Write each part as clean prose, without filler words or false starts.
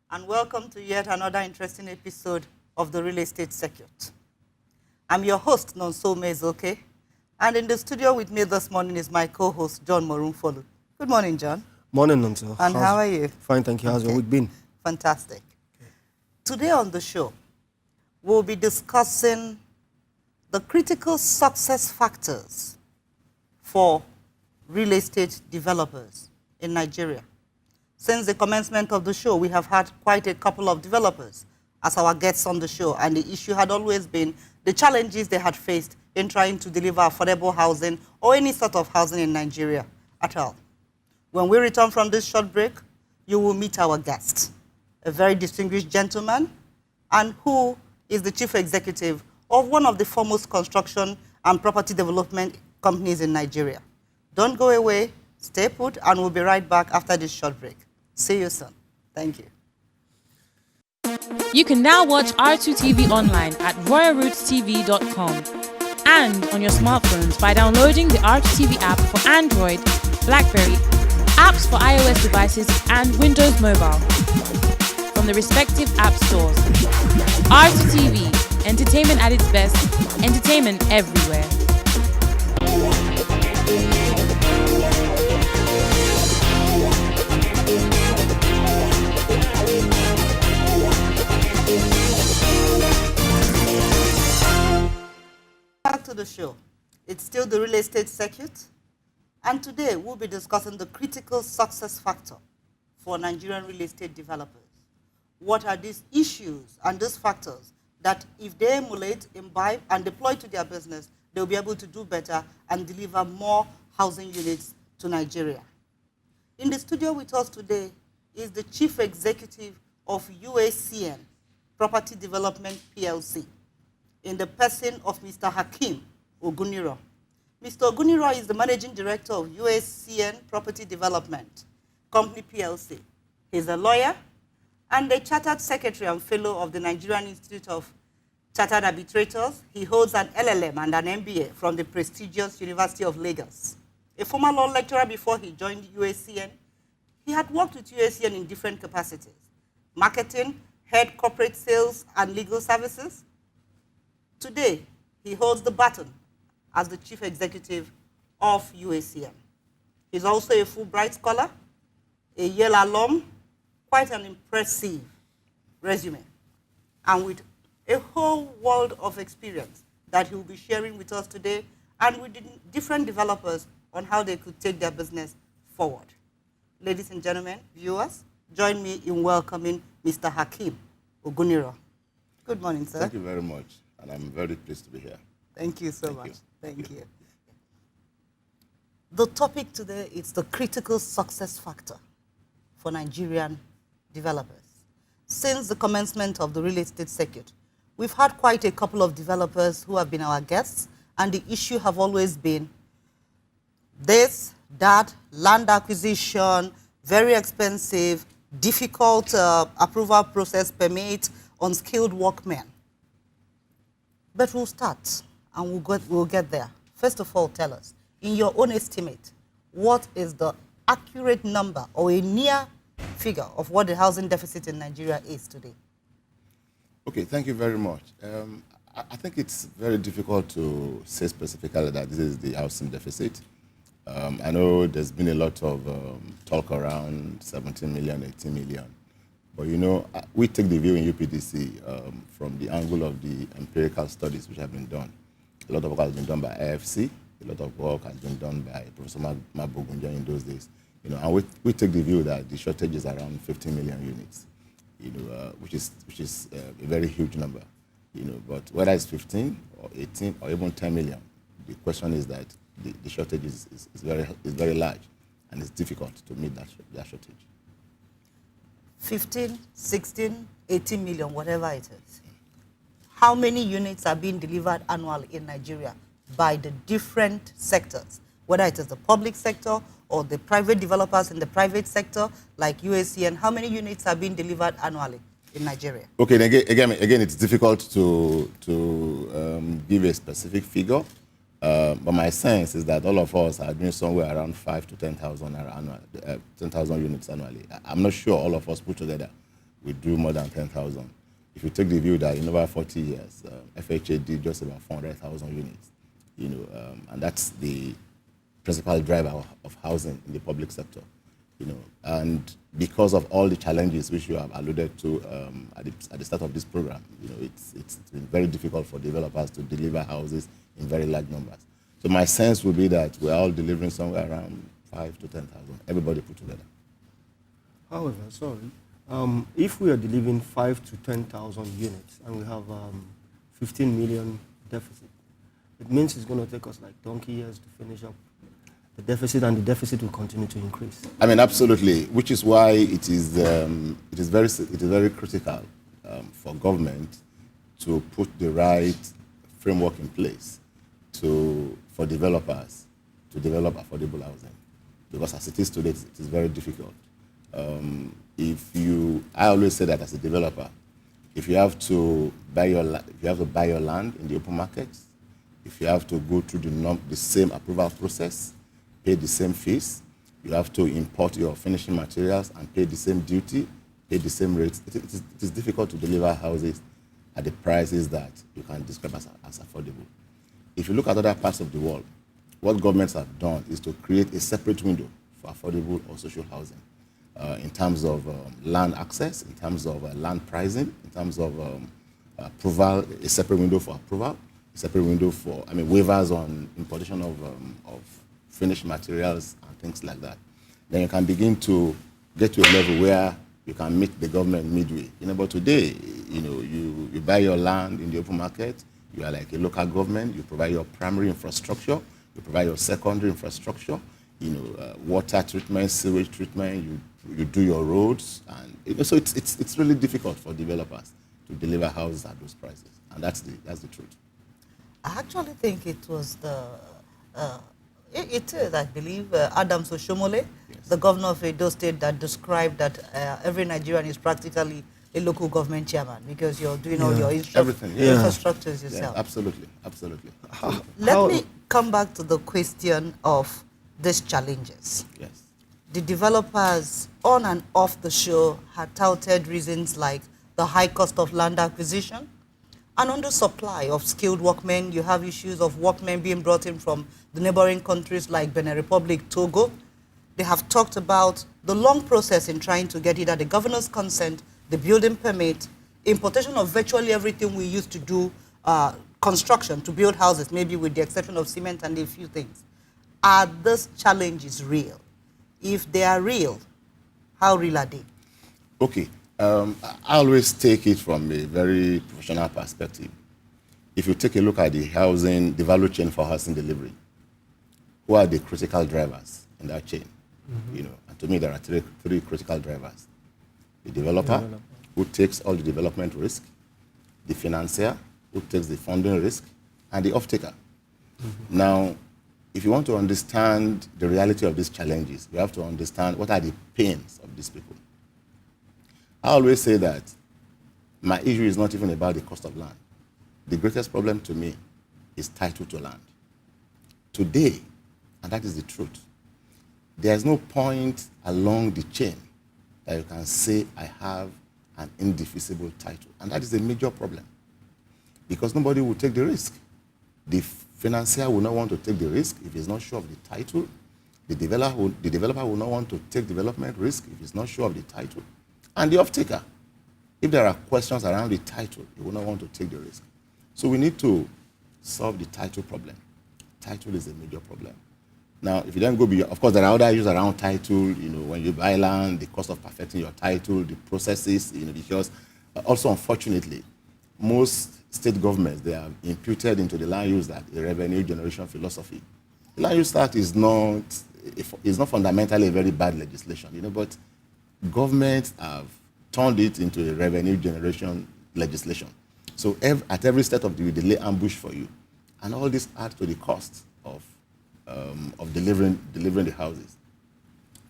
and welcome to yet another interesting episode of the Real Estate Circuit. I'm your host, Nonso Mezoke, and in the studio with me this morning is my co-host, John Morumfolu. Good morning, John. Morning, Nonso. And how are you? Fine, thank you. How's your week been? Fantastic. Today on the show, we'll be discussing the critical success factors for real estate developers in Nigeria. Since the commencement of the show, we have had quite a couple of developers as our guests on the show, and the issue had always been the challenges they had faced in trying to deliver affordable housing or any sort of housing in Nigeria at all. When we return from this short break, you will meet our guest, a very distinguished gentleman, and who is the chief executive of one of the foremost construction and property development companies in Nigeria. Don't go away, stay put, and we'll be right back after this short break. See you soon. Thank you. You can now watch R2TV online at royalrootstv.com and on your smartphones by downloading the R2TV app for Android, BlackBerry, apps for iOS devices, and Windows Mobile from the respective app stores. R2TV, entertainment at its best, entertainment everywhere. Back to the show. It's still the real estate circuit, and today we'll be discussing the critical success factor for Nigerian real estate developers. What are these issues and these factors that if they emulate, imbibe, and deploy to their business, they'll be able to do better and deliver more housing units to Nigeria? In the studio with us today is the Chief Executive of UACN, Property Development PLC, in the person of Mr. Hakeem Ogunniran. Mr. Ogunniran is the Managing Director of UACN Property Development Company PLC. He's a lawyer and a Chartered Secretary and Fellow of the Nigerian Institute of Chartered Arbitrators. He holds an LLM and an MBA from the prestigious University of Lagos. A former law lecturer before he joined UACN, he had worked with UACN in different capacities: marketing, head corporate sales, and legal services. Today, he holds the baton as the Chief Executive of UACN. He's also a Fulbright scholar, a Yale alum, quite an impressive resume, and with a whole world of experience that he will be sharing with us today and with different developers on how they could take their business forward. Ladies and gentlemen, viewers, join me in welcoming Mr. Hakeem Ogunniran. Good morning, sir. Thank you very much, and I'm very pleased to be here. Thank you so much. Thank you. The topic today is the critical success factor for Nigerian developers. Since the commencement of the real estate circuit, we've had quite a couple of developers who have been our guests, and the issue have always been this, that, land acquisition, very expensive, difficult approval process, permit, unskilled workmen. But we'll start, and we'll get there. First of all, tell us, in your own estimate, what is the accurate number or a near figure of what the housing deficit in Nigeria is today? Okay, thank you very much. I think it's very difficult to say specifically that this is the housing deficit. I know there's been a lot of talk around 17 million, 18 million. But you know, we take the view in UPDC from the angle of the empirical studies which have been done. A lot of work has been done by AFC. A lot of work has been done by Professor Maslow in those days. You know, and we take the view that the shortage is around 15 million units. You know, which is a very huge number. You know, but whether it's 15 or 18 or even 10 million, the question is that the shortage is very large, and it's difficult to meet that shortage. 15, 16, 18 million, whatever it is. How many units are being delivered annually in Nigeria by the different sectors, whether it is the public sector or the private developers in the private sector, like UACN? How many units are being delivered annually in Nigeria? Okay, again, it's difficult to give a specific figure, but my sense is that all of us are doing somewhere around 5,000 to 10,000 units annually. I'm not sure all of us put together we do more than 10,000. If you take the view that in over 40 years, FHA did just about 400,000 units, and that's the principal driver of housing in the public sector, and because of all the challenges which you have alluded to at the start of this program, it's been very difficult for developers to deliver houses in very large numbers. So my sense would be that we're all delivering somewhere around 5 to 10,000, everybody put together. However, if we are delivering 5 to 10,000 units and we have 15 million deficit, it means it's going to take us like donkey years to finish up the deficit, and the deficit will continue to increase. I mean, absolutely, which is why it is very critical for government to put the right framework in place for developers to develop affordable housing, because as it is today, it is very difficult. I always say that as a developer, if you have to buy your land in the open market, if you have to go through the same approval process, pay the same fees, you have to import your finishing materials and pay the same duty, pay the same rates. It is difficult to deliver houses at the prices that you can describe as affordable. If you look at other parts of the world, what governments have done is to create a separate window for affordable or social housing in terms of land access, in terms of land pricing, in terms of approval, a separate window for approval, a separate window for, waivers on importation of finished materials and things like that. Then you can begin to get to a level where you can meet the government midway. But today, you buy your land in the open market, you are like a local government, you provide your primary infrastructure, you provide your secondary infrastructure, water treatment, sewage treatment, you do your roads, and so it's really difficult for developers to deliver houses at those prices, and that's the truth. I actually think it was it is, I believe, Adams Oshomole, yes, the governor of Edo State, that described that every Nigerian is practically a local government chairman because you're doing all your infrastructures yourself. Yeah, absolutely. Let me come back to the question of these challenges. Yes. The developers on and off the show had touted reasons like the high cost of land acquisition and under supply of skilled workmen. You have issues of workmen being brought in from the neighboring countries like Benin Republic, Togo. They have talked about the long process in trying to get either the governor's consent, the building permit, importation of virtually everything we used to do construction to build houses, maybe with the exception of cement and a few things. Are these challenges real? If they are real, how real are they? Okay. I always take it from a very professional perspective. If you take a look at the value chain for housing delivery, who are the critical drivers in that chain? Mm-hmm. And to me, there are three critical drivers. The developer, who takes all the development risk, the financier, who takes the funding risk, and the off-taker. Mm-hmm. Now, if you want to understand the reality of these challenges, you have to understand what are the pains of these people. I always say that my issue is not even about the cost of land. The greatest problem to me is title to land. Today, and that is the truth, there is no point along the chain that you can say I have an indefeasible title. And that is a major problem because nobody will take the risk. The financier will not want to take the risk if he's not sure of the title. The developer will not want to take development risk if he's not sure of the title. And the off-taker, if there are questions around the title, he will not want to take the risk. So we need to solve the title problem. Title is a major problem. Now, if you then go beyond, of course, there are other issues around title, when you buy land, the cost of perfecting your title, the processes, because also, unfortunately, most state governments, they have imputed into the Land Use Act a revenue generation philosophy. The Land Use Act is not fundamentally a very bad legislation, but governments have turned it into a revenue generation legislation. So at every step of the way, they lay ambush for you. And all this adds to the cost of delivering the houses.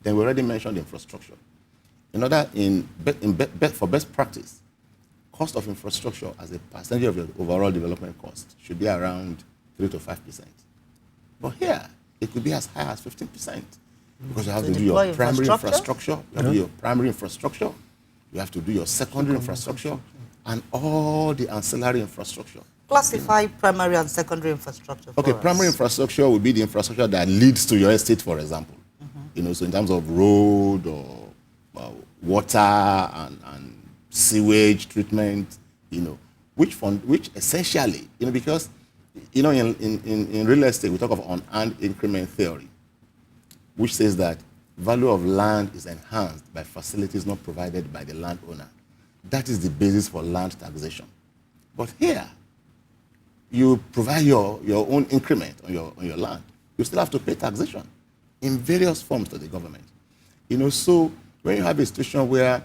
Then we already mentioned infrastructure. For best practice, cost of infrastructure as a percentage of your overall development cost should be around 3 to 5%. But here, it could be as high as 15%. Because you have to do your primary infrastructure. You You have to do your secondary infrastructure and all the ancillary infrastructure. Classify primary and secondary infrastructure for Okay, us. primary infrastructure would be the infrastructure that leads to your estate, for example. So in terms of road or water and sewage treatment, which essentially, because, in real estate, we talk of unearned increment theory, which says that value of land is enhanced by facilities not provided by the landowner. That is the basis for land taxation. But here, you provide your own increment on your land. You still have to pay taxation in various forms to the government. So when you have a situation where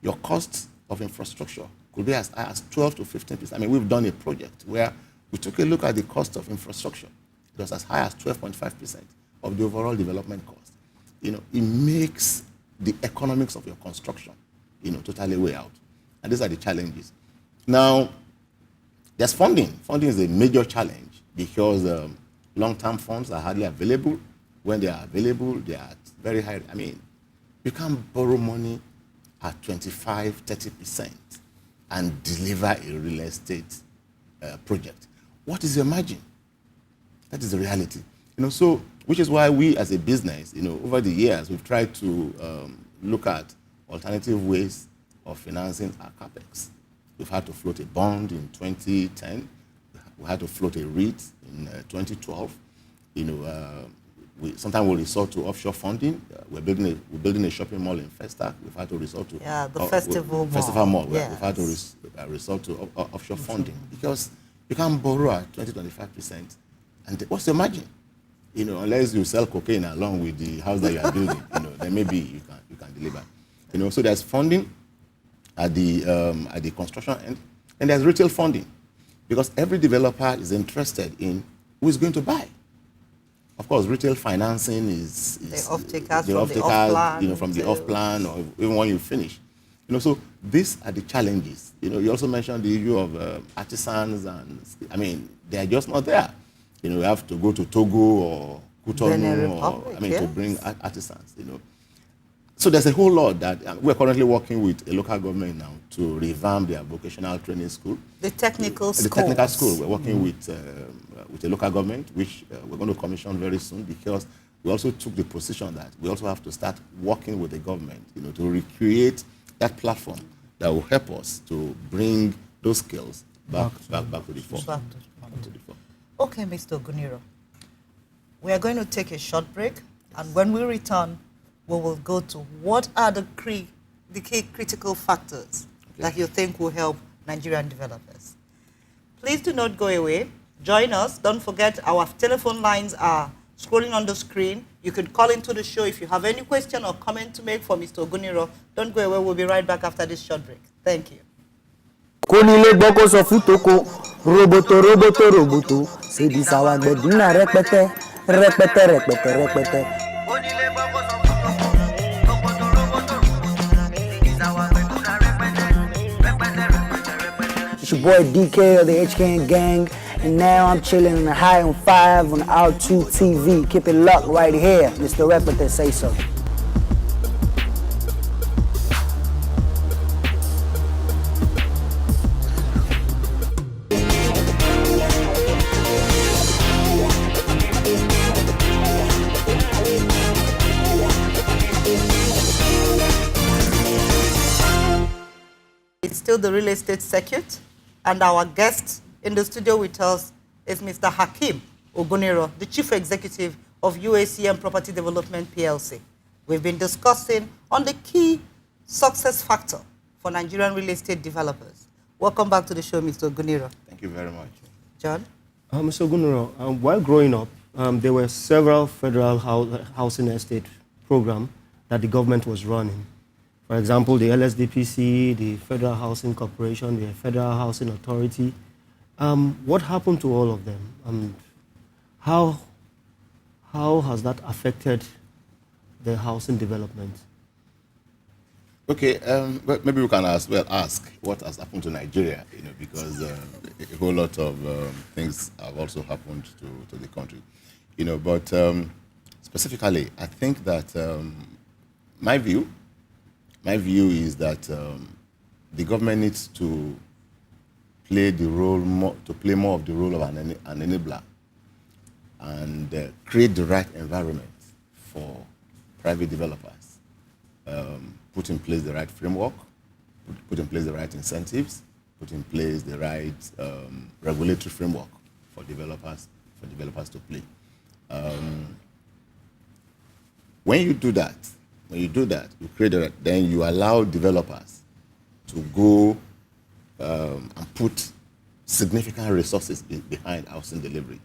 your costs of infrastructure could be as high as 12 to 15%. I mean, we've done a project where we took a look at the cost of infrastructure. It was as high as 12.5% of the overall development cost. It makes the economics of your construction, totally way out. And these are the challenges. Now, there's funding. Funding is a major challenge because long-term funds are hardly available. When they are available, they are very high. I mean, you can't borrow money at 25, 30% and deliver a real estate project. What is your margin? That is the reality. So, which is why we as a business, over the years, we've tried to look at alternative ways of financing our capex. We've had to float a bond in 2010. We had to float a REIT in 2012. Sometimes we'll resort to offshore funding. We're building a shopping mall in Festac. We've had to resort to the festival mall. Yes. We've had to resort to offshore funding because you can't borrow at 20-25%. And what's your margin? Unless you sell cocaine along with the house that you are building, then maybe you can deliver. So there's funding at the construction end, and there's retail funding, because every developer is interested in who is going to buy. Of course, retail financing is the off-takers from the off-plan, or even when you finish. So these are the challenges. You also mentioned the issue of artisans, and I mean, they are just not there. You have to go to Togo or Cotonou, to bring artisans. So there's a whole lot that we're currently working with a local government now to revamp their vocational training school. The technical school. The technical school. We're working with a local government, which we're going to commission very soon, because we also took the position that we also have to start working with the government, to recreate that platform that will help us to bring those skills back to the fore. Okay, Mr. Ogunniran. We are going to take a short break, and when we return, we will go to what are the key critical factors that you think will help Nigerian developers. Please do not go away. Join us. Don't forget our telephone lines are scrolling on the screen. You could call into the show if you have any question or comment to make for Mr. Ogunniran. Don't go away. We'll be right back after this short break. Thank you. Konile boko so futoko roboto se di sawa gbeduna repete. It's your boy DK of the HKN gang, and now I'm chilling in the high on 5 on R2 TV. Keep it locked right here. Mr. Repete say so. It's still the real estate circuit, and our guest in the studio with us is Mr. Hakeem Ogunniran, the Chief Executive of UACN Property Development PLC. We've been discussing on the key success factor for Nigerian real estate developers. Welcome back to the show, Mr. Ogunniran. Thank you very much. John? Mr. Ogunniran, while growing up, there were several federal housing estate programs that the government was running. For example, the LSDPC, the Federal Housing Corporation, the Federal Housing Authority. What happened to all of them? And how has that affected the housing development? Okay, but maybe we can ask what has happened to Nigeria, because a whole lot of things have also happened to the country, But specifically, I think that my view my view is that the government needs to play more of the role of an enabler and create the right environment for private developers. Put in place the right framework, put in place the right incentives, put in place the right regulatory framework for developers to play. When you do that, you create then you allow developers to go and put significant resources behind housing delivery.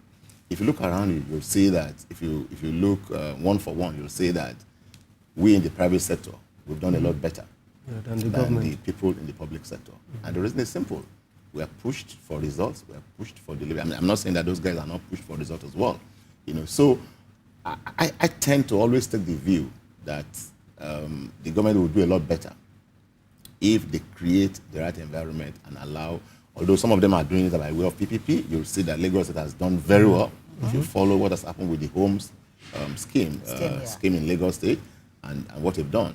If you look around you, you'll see that if you look one for one, you'll see that we in the private sector, we've done a lot better than the people in the public sector. And the reason is simple. We are pushed for results. We are pushed for delivery. I mean, I'm not saying that those guys are not pushed for results as well. So I tend to always take the view that the government will do a lot better if they create the right environment and allow, although some of them are doing it by way of PPP, you'll see that Lagos has done very well. If you follow what has happened with the homes scheme in Lagos State and what they've done,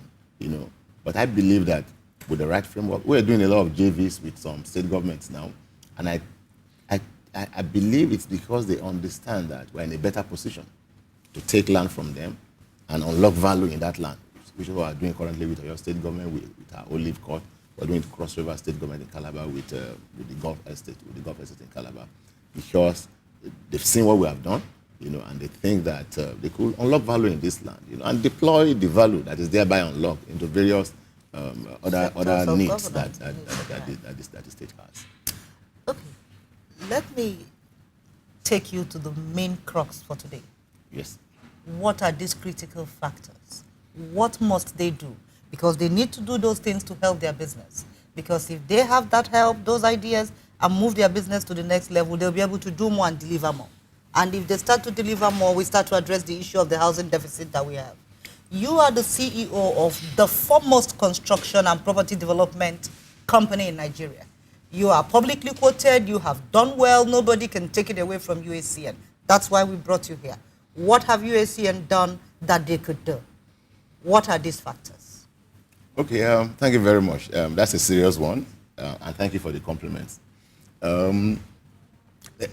But I believe that with the right framework, we're doing a lot of JVs with some state governments now, and I believe it's because they understand that we're in a better position to take land from them and unlock value in that land, which is what we're doing currently with your state government, with our Olive Court. We're doing Cross River State Government in Calabar with the Gulf Estate, in Calabar, because they've seen what we have done, and they think that they could unlock value in this land, and deploy the value that is thereby unlocked into various other needs that the state has. Okay, let me take you to the main crux for today. Yes. What are these critical factors? What must they do? Because they need to do those things to help their business. Because if they have that help, those ideas, and move their business to the next level, they'll be able to do more and deliver more. And if they start to deliver more, we start to address the issue of the housing deficit that we have. You are the CEO of the foremost construction and property development company in Nigeria. You are publicly quoted, you have done well, nobody can take it away from UACN. That's why we brought you here. What have UACN done that they could do? What are these factors? Okay, thank you very much. That's a serious one, and thank you for the compliments. The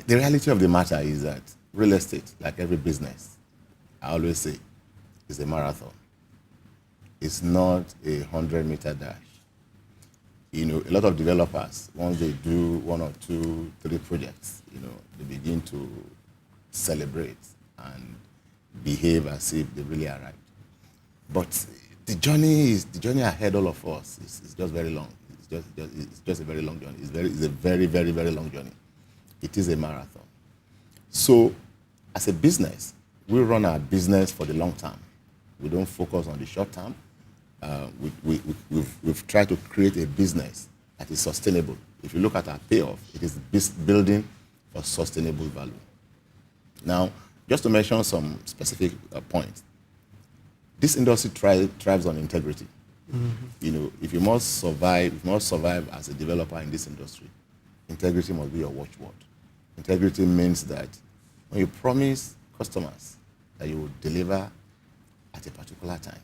reality of the matter is that real estate, like every business, I always say, is a marathon. It's not a 100-meter dash. A lot of developers, once they do 1 or 2, 3 projects, they begin to celebrate and behave as if they really arrived. But the journey ahead all of us is just very long. It's just a very long journey. It's a very, very, very long journey. It is a marathon. So, as a business, we run our business for the long term. We don't focus on the short term. We've tried to create a business that is sustainable. If you look at our payoff, it is building for sustainable value. Now, just to mention some specific points, this industry thrives on integrity. Mm-hmm. If you must survive as a developer in this industry, integrity must be your watchword. Integrity means that when you promise customers that you will deliver at a particular time,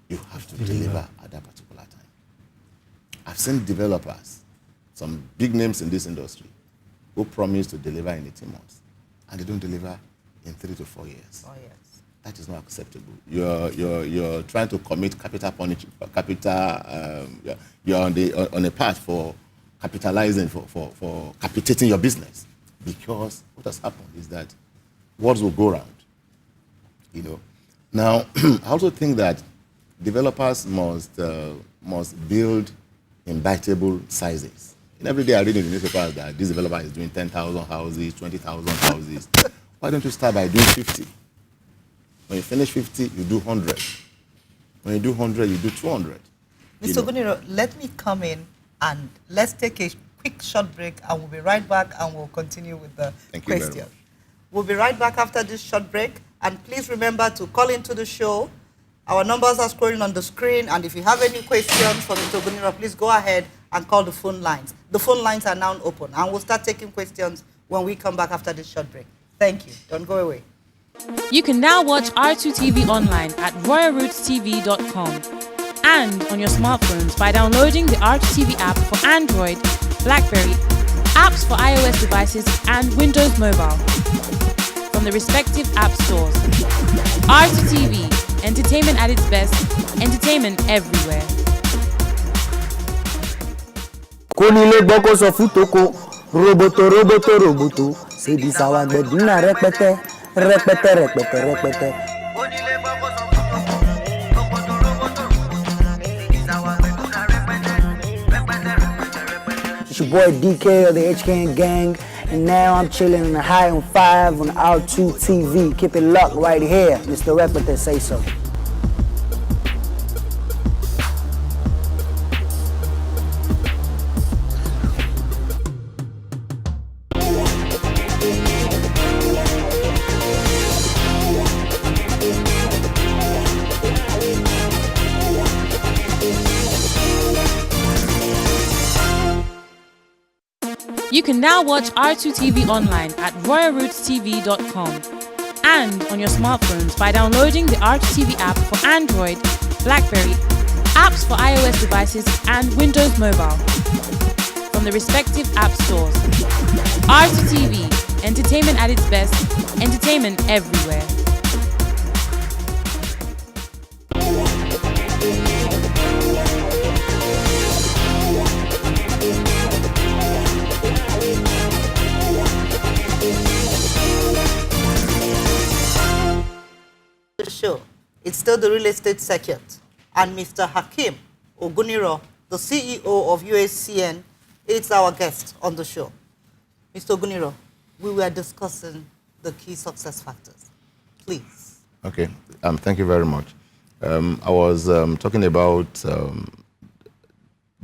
you have to deliver at that particular time. I've seen developers, some big names in this industry, who promise to deliver in 18 months, and they don't deliver in 3 to 4 years. Oh, yes. That is not acceptable. You're trying to commit capital punishment. You're on a path for capitalizing, for capitating your business, because what has happened is that words will go round. Now, I also think that developers must build in biteable sizes. And every day I read in the newspapers that this developer is doing 10,000 houses, 20,000 houses. Why don't you start by doing 50? When you finish 50, you do 100. When you do 100, you do 200. Mr. Ogunniran, let me come in and let's take a quick short break, and we'll be right back and we'll continue with the question. We'll be right back after this short break, and please remember to call into the show. Our numbers are scrolling on the screen, and if you have any questions for Mr. Ogunniran, please go ahead and call the phone lines. The phone lines are now open, and we'll start taking questions when we come back after this short break. Thank you. Don't go away. You can now watch R2TV online at royalrootstv.com and on your smartphones by downloading the RTV app for Android, BlackBerry, apps for iOS devices, and Windows Mobile from the respective app stores. RTV, entertainment at its best, entertainment everywhere. Kónílé gbọ́ kó sọ fún toko roboto roboto roboto ṣèbí sáwà gbẹ̀dúnà rẹpẹtẹ rẹpẹtẹ rẹpẹtẹ rẹpẹtẹ. It's your boy DK of the HKN gang, and now I'm chilling in the high on 5 on R2 TV. Keep it locked right here. Mr. Rapper that say so. You can now watch R2 TV online at royalrootstv.com and on your smartphones by downloading the R2 TV app for Android, BlackBerry, apps for iOS devices, and Windows Mobile from the respective app stores. R2 TV, entertainment at its best, entertainment everywhere. Show. It's still the real estate circuit, and Mr. Hakeem Ogunniran, the CEO of UACN, is our guest on the show. Mr. Ogunniran, we were discussing the key success factors. Please. Okay, thank you very much. I was talking about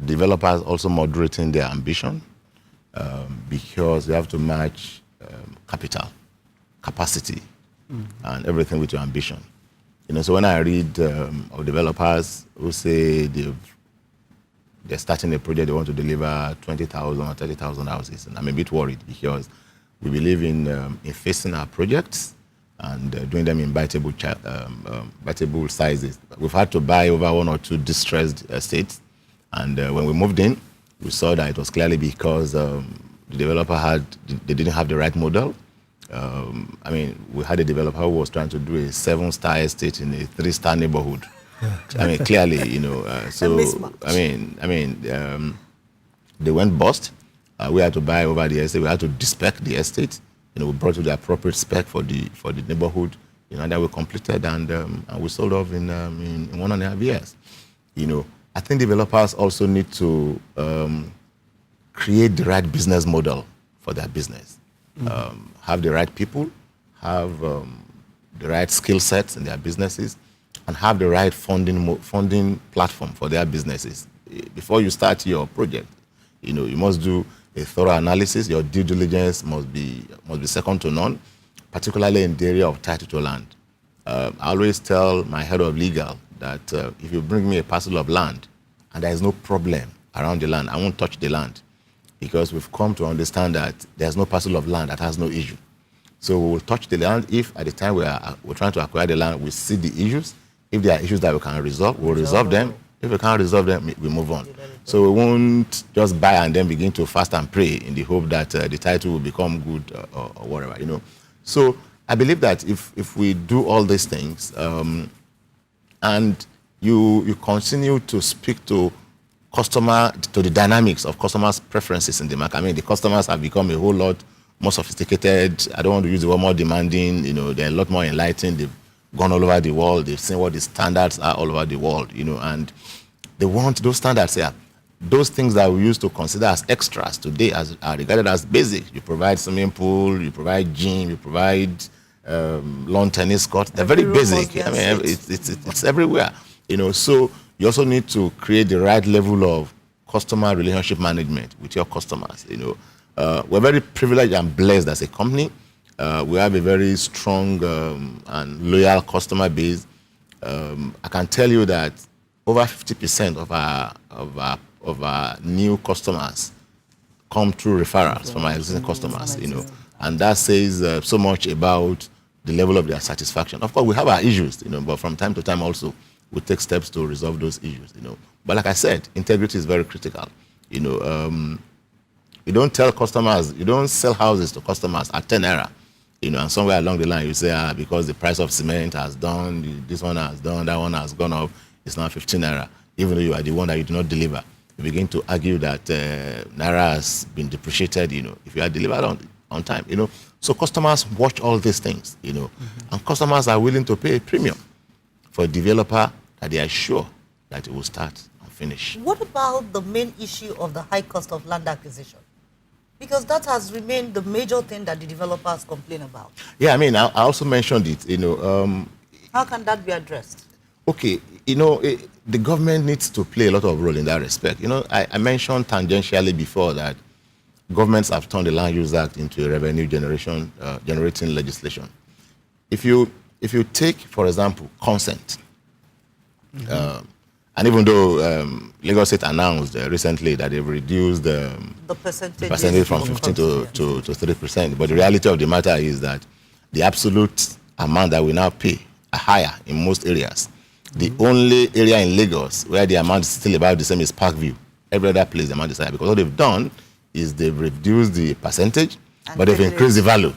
developers also moderating their ambition because you have to match capital, capacity, and everything with your ambition. You know, so when I read of developers who say they're starting a project, they want to deliver 20,000 or 30,000 houses, and I'm a bit worried because we believe in facing our projects and doing them in biteable sizes. We've had to buy over 1 or 2 distressed estates, and when we moved in, we saw that it was clearly because the developer they didn't have the right model. I mean, we had a developer who was trying to do a 7-star estate in a 3-star neighborhood. I mean, clearly, you know, so I mean, they went bust. We had to buy over the estate. We had to despec the estate. You know, we brought to the appropriate spec for the neighborhood. You know, and then we completed and we sold off in 1.5 years. You know, I think developers also need to create the right business model for their business. Have the right people, have the right skill sets in their businesses, and have the right funding platform for their businesses. Before you start your project, you know, you must do a thorough analysis. Your due diligence must be second to none, particularly in the area of title to land. I always tell my head of legal that if you bring me a parcel of land and there is no problem around the land, I won't touch the land, because we've come to understand that there's no parcel of land that has no issue. So we will touch the land if at the time we're trying to acquire the land, we see the issues. If there are issues that we can resolve, we'll resolve them. If we can't resolve them, we move on. So we won't just buy and then begin to fast and pray in the hope that the title will become good or whatever, you know. So I believe that if we do all these things and you continue to speak to the dynamics of customers' preferences in the market. I mean, the customers have become a whole lot more sophisticated. I don't want to use the word more demanding. You know, they're a lot more enlightened. They've gone all over the world. They've seen what the standards are all over the world, you know, and they want those standards here. Those things that we used to consider as extras today are regarded as basic. You provide swimming pool, you provide gym, you provide lawn tennis court. They're very basic. I mean, it's everywhere, you know, so you also need to create the right level of customer relationship management with your customers. You know, we're very privileged and blessed as a company. We have a very strong and loyal customer base. I can tell you that over 50% of our new customers come through referrals from our existing customers. You know, and that says so much about the level of their satisfaction. Of course, we have our issues, you know, but from time to time also, we'll take steps to resolve those issues, you know. But like I said, integrity is very critical. You know, you don't tell customers, you don't sell houses to customers at 10 naira, you know, and somewhere along the line you say, because the price of cement has done, this one has done, that one has gone up, it's now 15 naira, even though you are the one that you do not deliver. You begin to argue that naira has been depreciated, you know, if you are delivered on time, you know. So customers watch all these things, you know, and customers are willing to pay a premium for a developer that they are sure that it will start and finish. What about the main issue of the high cost of land acquisition? Because that has remained the major thing that the developers complain about. Yeah, I mean, I also mentioned it, you know. How can that be addressed? Okay, you know, the government needs to play a lot of role in that respect. You know, I mentioned tangentially before that governments have turned the Land Use Act into a revenue generating legislation. If you take, for example, consent, and even though Lagos State announced recently that they've reduced the percentage from 15 to 3%, but the reality of the matter is that the absolute amount that we now pay are higher in most areas. The only area in Lagos where the amount is still about the same is Parkview. Every other place the amount is higher because what they've done is they've reduced the percentage, but they've increased the value.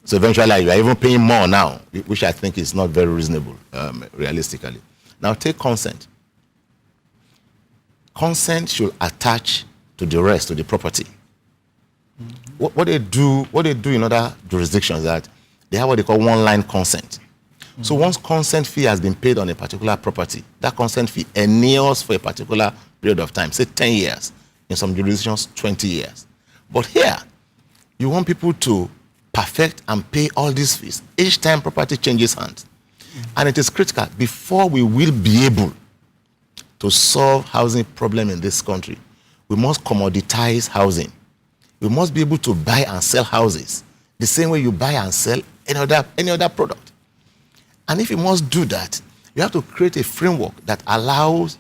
So eventually you are even paying more now, which I think is not very reasonable, realistically. Now take consent. Consent should attach to the rest of the property. What they do in other jurisdictions is that they have what they call one-line consent. So once consent fee has been paid on a particular property, that consent fee endures for a particular period of time, say 10 years, in some jurisdictions 20 years. But here, you want people to perfect and pay all these fees each time property changes hands. And it is critical before we will be able to solve housing problem in this country. We must commoditize housing. We must be able to buy and sell houses the same way you buy and sell any other product. And if you must do that, you have to create a framework that allows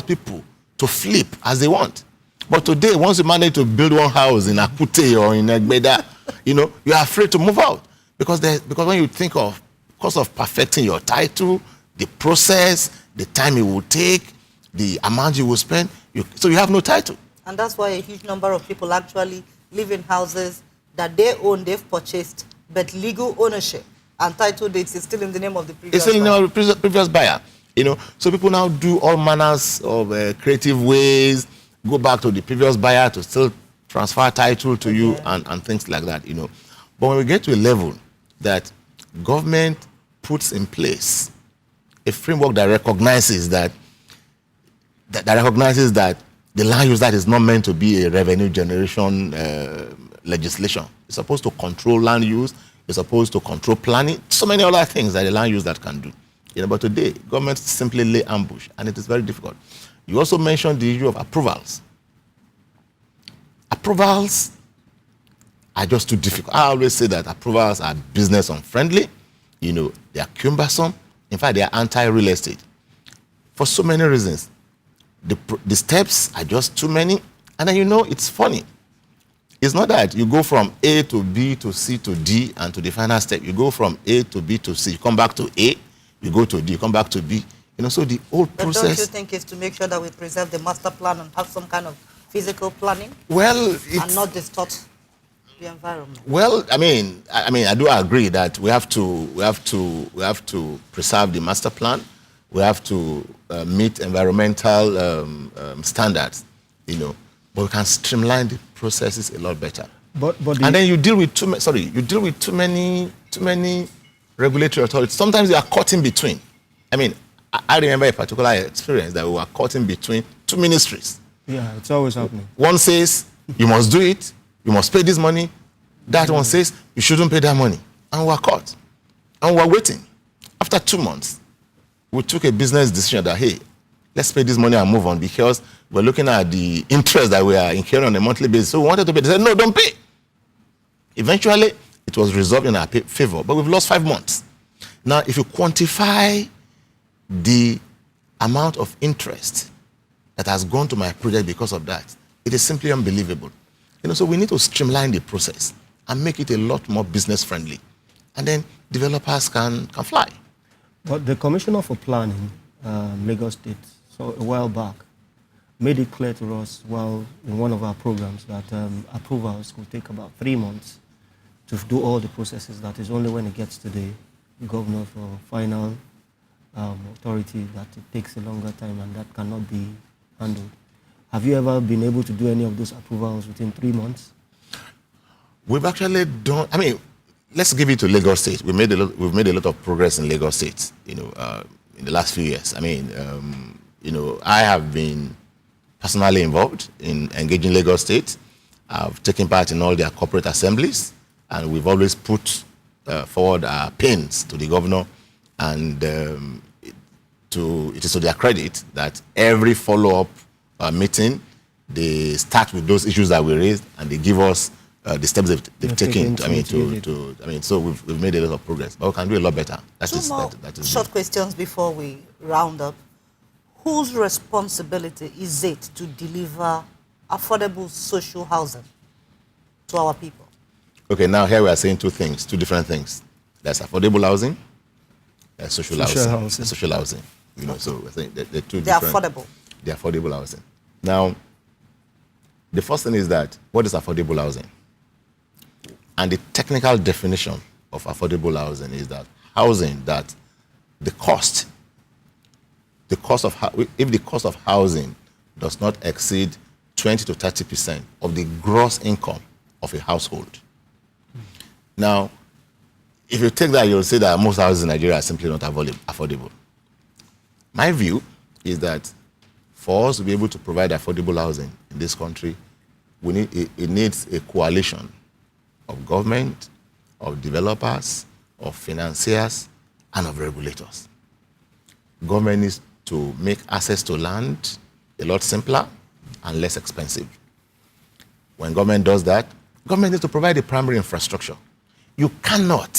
people to flip as they want. But today, once you manage to build one house in Akute or in Egbeda, you know, you are afraid to move out because when you think of cost of perfecting your title, the process, the time it will take, the amount you will spend, so you have no title. And that's why a huge number of people actually live in houses that they own, they've purchased, but legal ownership and title deeds is still in the name of the previous buyer. It's still in the name of the previous buyer. You know, so people now do all manners of creative ways, go back to the previous buyer to still transfer title to you and things like that, you know. But when we get to a level that government puts in place a framework that recognizes that the land use that is not meant to be a revenue generation legislation. It's supposed to control land use. It's supposed to control planning. So many other things that the land use that can do. You know, but today, governments simply lay ambush, and it is very difficult. You also mentioned the issue of approvals. Approvals are just too difficult. I always say that approvals are business unfriendly. You know, they are cumbersome. In fact, they are anti-real estate. For so many reasons. The steps are just too many. And then, you know, it's funny. It's not that you go from A to B to C to D and to the final step. You go from A to B to C. You come back to A, you go to D, you come back to B. You know, so the whole process... But don't you think it's to make sure that we preserve the master plan and have some kind of physical planning? Well, and not distort the environment? Well, I mean, I do agree that we have to preserve the master plan. We have to meet environmental standards, you know. But we can streamline the processes a lot better. And then you deal with too many regulatory authorities. Sometimes you are caught in between. I mean, I remember a particular experience that we were caught in between two ministries. Yeah, it's always happening. One says, you must do it, you must pay this money. That one says, you shouldn't pay that money. And we were caught. And we were waiting. After 2 months, we took a business decision that, hey, let's pay this money and move on because we're looking at the interest that we are incurring on a monthly basis. So we wanted to pay. They said, no, don't pay. Eventually, it was resolved in our favor, but we've lost 5 months. Now, if you quantify the amount of interest that has gone to my project because of that, it is simply unbelievable. You know, so we need to streamline the process and make it a lot more business friendly. And then developers can fly. But the Commissioner for Planning Lagos State, so a while back, made it clear to us while in one of our programs that approvals could take about 3 months to do all the processes. That is only when it gets to the governor for final authority that it takes a longer time, and that cannot be handled. Have you ever been able to do any of those approvals within 3 months? We've actually done, I mean, let's give it to Lagos State. We've made a lot of progress in Lagos State, in the last few years. I mean, I have been personally involved in engaging Lagos State. I've taken part in all their corporate assemblies, and we've always put forward our pains to the governor, and it is to their credit that every follow-up meeting, they start with those issues that we raised, and they give us the steps they've taken. So we've made a lot of progress, but we can do a lot better. That is short questions before we round up. Whose responsibility is it to deliver affordable social housing to our people? Okay, now here we are saying two different things. There's affordable housing, there's social housing. Social housing. So I think they're two They're different. affordable. They're affordable housing. Now, the first thing is that, what is affordable housing? And the technical definition of affordable housing is that housing that if the cost of housing does not exceed 20 to 30% of the gross income of a household. Now, if you take that, you'll say that most houses in Nigeria are simply not affordable. My view is that for us to be able to provide affordable housing in this country, it needs a coalition of government, of developers, of financiers, and of regulators. Government needs to make access to land a lot simpler and less expensive. When government does that, government needs to provide the primary infrastructure. They cannot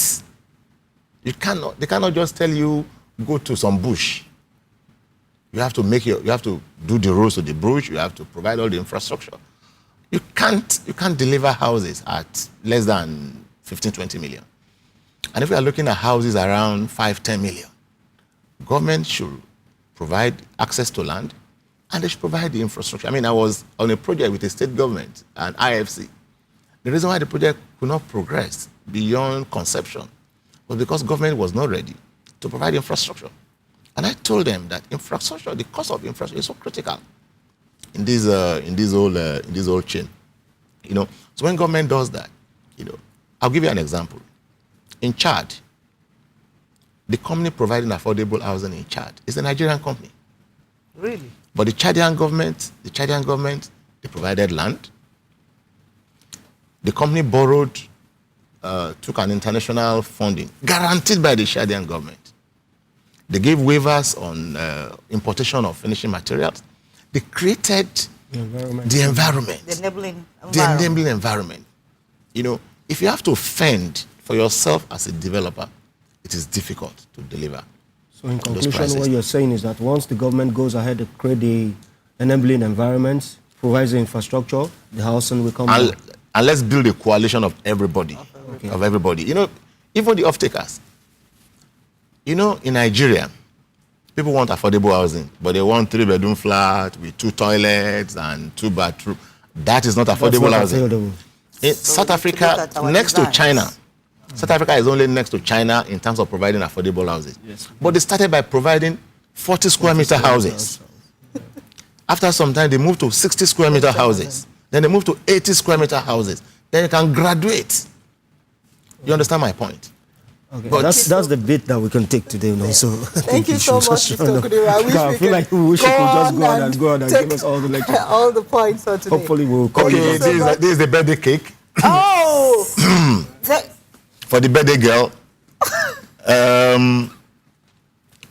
just tell you, go to some bush. You have to do the roads to the bush, you have to provide all the infrastructure. You can't deliver houses at less than 15, 20 million. And if we are looking at houses around 5, 10 million, government should provide access to land, and they should provide the infrastructure. I mean, I was on a project with the state government and IFC. The reason why the project could not progress beyond conception was because government was not ready to provide infrastructure. And I told them that infrastructure, the cost of infrastructure is so critical in this whole chain. So when government does that, I'll give you an example. In Chad, the company providing affordable housing in Chad is a Nigerian company. Really? But the Chadian government, they provided land. The company borrowed, took an international funding guaranteed by the Chadian government. They gave waivers on importation of finishing materials. They created the environment. The enabling environment. If you have to fend for yourself as a developer, it is difficult to deliver. So in conclusion, what you're saying is that once the government goes ahead to create the enabling environments, provides the infrastructure, the housing will come down. And let's build a coalition of everybody. Okay. Of everybody. Even the off-takers. In Nigeria, people want affordable housing, but they want 3-bedroom flat with 2 toilets and 2 bathrooms. That is not affordable housing. In South Africa, next to China, South Africa is only next to China in terms of providing affordable houses. Yes. But they started by providing 40 square meter houses. After some time, they moved to 60 square meter houses. Then they moved to 80 square meter houses. Then you can graduate. You understand my point? Okay, but that's the bit that we can take today. So thank you so much, Mr. Ogunniran. I feel like we wish we could just go on and give us all the lectures. All the points for today. Hopefully we'll come. Okay, this is the birthday cake. Oh! For the birthday girl.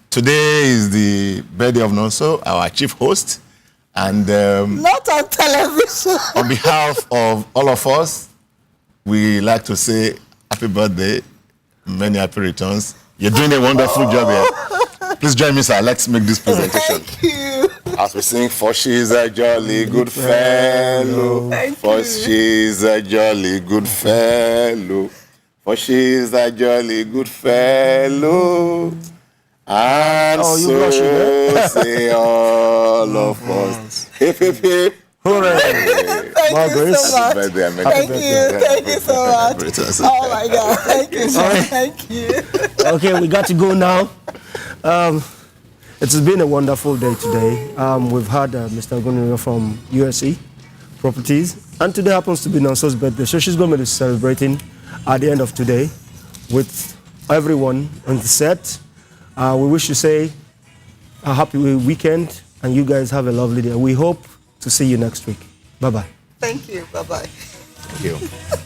Today is the birthday of Nonso, our chief host. And not on television. On behalf of all of us, we like to say happy birthday. Many happy returns. You're doing a wonderful job here. Please join me, sir. Let's make this presentation. Thank you. As we sing, for she's a jolly good fellow. For she's a jolly good fellow. For she's a jolly good fellow. And Oh, you blushing, eh? say all of us. Hip, hip, hip. Hooray. Thank you so much. Birthday, Thank you so much. Oh my God, thank you, Sean. Thank you. Okay, we got to go now. It's been a wonderful day today. We've had Mr. Ogunniran from UACN Properties, and today happens to be Nonso's birthday, so she's going to be celebrating at the end of today with everyone on the set. We wish to say a happy weekend, and you guys have a lovely day. We hope to see you next week. Bye-bye. Thank you. Bye-bye. Thank you.